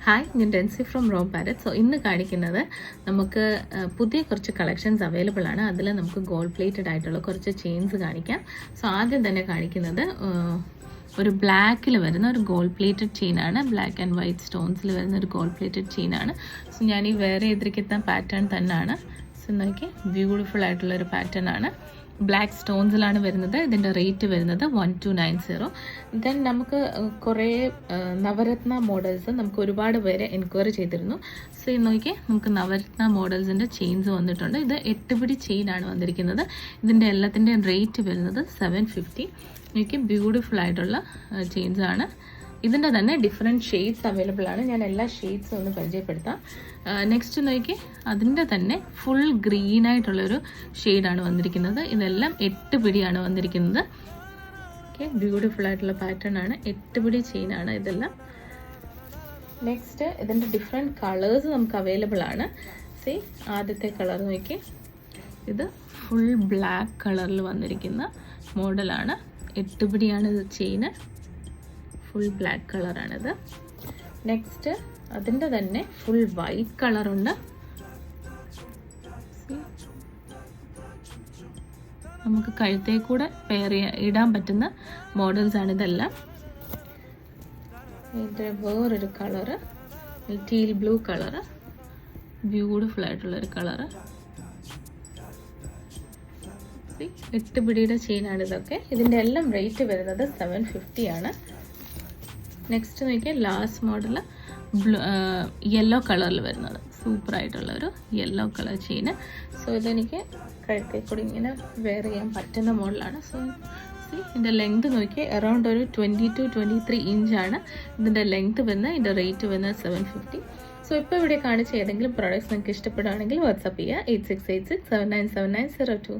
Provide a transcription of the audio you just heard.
Hi, ഞാൻ Densy from Rome parrot. So ഇന്ന് കാണിക്കുന്നത് നമുക്ക് പുതിയ കുറച്ച് കളക്ഷൻസ് അവൈലബിൾ ആണ്. അതിൽ നമുക്ക് ഗോൾഡ് പ്ലേറ്റഡ് ആയിട്ടുള്ള കുറച്ച് ചെയിൻസ് കാണിക്കാം. സോ ആദ്യം തന്നെ കാണിക്കുന്നത് ഒരു ബ്ലാക്കിൽ വരുന്ന ഒരു ഗോൾഡ് പ്ലേറ്റഡ് ചെയിനാണ്. ബ്ലാക്ക് ആൻഡ് വൈറ്റ് സ്റ്റോൺസിൽ വരുന്ന ഒരു ഗോൾഡ് പ്ലേറ്റഡ് ചെയിനാണ്. സോ ഞാൻ ഈ വേറെ എതിരിക്കുന്ന പാറ്റേൺ തന്നെയാണ്. സോ നോക്കി, ബ്യൂട്ടിഫുൾ ആയിട്ടുള്ളൊരു പാറ്റേൺ ആണ്. ബ്ലാക്ക് സ്റ്റോൺസിലാണ് വരുന്നത്. ഇതിൻ്റെ റേറ്റ് വരുന്നത് 1290. ദെൻ നമുക്ക് കുറേ നവരത്ന മോഡൽസ് നമുക്ക് ഒരുപാട് പേര് എൻക്വയറി ചെയ്തിരുന്നു. സോ നോക്കി, നമുക്ക് നവരത്ന മോഡൽസിൻ്റെ ചെയിൻസ് വന്നിട്ടുണ്ട്. ഇത് 8 പിടി ചെയിനാണ് വന്നിരിക്കുന്നത്. ഇതിൻ്റെ എല്ലാത്തിൻ്റെയും റേറ്റ് വരുന്നത് 750. നോക്കി, ബ്യൂട്ടിഫുൾ ആയിട്ടുള്ള ചെയിൻസ് ആണ്. ഇതിൻ്റെ തന്നെ ഡിഫറെൻറ്റ് ഷെയ്ഡ്സ് അവൈലബിൾ ആണ്. ഞാൻ എല്ലാ ഷെയ്ഡ്സും ഒന്ന് പരിചയപ്പെടുത്താം. നെക്സ്റ്റ് നോക്കി, അതിൻ്റെ തന്നെ ഫുൾ ഗ്രീൻ ആയിട്ടുള്ളൊരു ഷെയ്ഡാണ് വന്നിരിക്കുന്നത്. ഇതെല്ലാം 8 പിടിയാണ് വന്നിരിക്കുന്നത്. ഓക്കെ, ബ്യൂട്ടിഫുൾ ആയിട്ടുള്ള പാറ്റേൺ ആണ്. 8 പിടി ചെയിനാണ് ഇതെല്ലാം. നെക്സ്റ്റ് ഇതിൻ്റെ ഡിഫറെൻറ്റ് കളേഴ്സ് നമുക്ക് അവൈലബിൾ ആണ്. സി, ആദ്യത്തെ കളർ നോക്കി, ഇത് ഫുൾ ബ്ലാക്ക് കളറിൽ വന്നിരിക്കുന്ന മോഡലാണ്. 8 പിടിയാണ് ഇത് ചെയിന്. ഫുൾ ബ്ലാക്ക് കളറാണിത്. നെക്സ്റ്റ് അതിൻ്റെ തന്നെ ഫുൾ വൈറ്റ് കളറുണ്ട്. നമുക്ക് കഴുത്തേ കൂടെ ഇടാൻ പറ്റുന്ന മോഡൽസ് ആണ് ഇതെല്ലാം. ഇത് വേറൊരു colour, teal blue colour, beautiful ആയിട്ടുള്ളൊരു കളറ്. 8 പിടിയുടെ ചെയിനാണ് ഇതൊക്കെ. ഇതിൻ്റെ എല്ലാം റേറ്റ് വരുന്നത് 750 ആണ്. നെക്സ്റ്റ് നോക്കിയാൽ ലാസ്റ്റ് മോഡൽ യെല്ലോ കളറിൽ വരുന്നത് സൂപ്പറായിട്ടുള്ളൊരു യെല്ലോ കളർ ചെയിന്. സോ ഇതെനിക്ക് കഴുത്തേ കൂടി ഇങ്ങനെ വെയർ ചെയ്യാൻ പറ്റുന്ന മോഡലാണ്. സോ ഇതിൻ്റെ ലെങ്ത് നോക്കി അറൗണ്ട് ഒരു 20 to 23 ഇഞ്ചാണ് ഇതിൻ്റെ ലെങ്ത് വരുന്നത്. ഇതിൻ്റെ റേറ്റ് വരുന്നത് 750. സോ ഇപ്പോൾ ഇവിടെ കാണിച്ച ഏതെങ്കിലും പ്രോഡക്റ്റ്സ് നിങ്ങൾക്ക് ഇഷ്ടപ്പെടുകയാണെങ്കിൽ വാട്സാപ്പ് ചെയ്യുക 8686797902.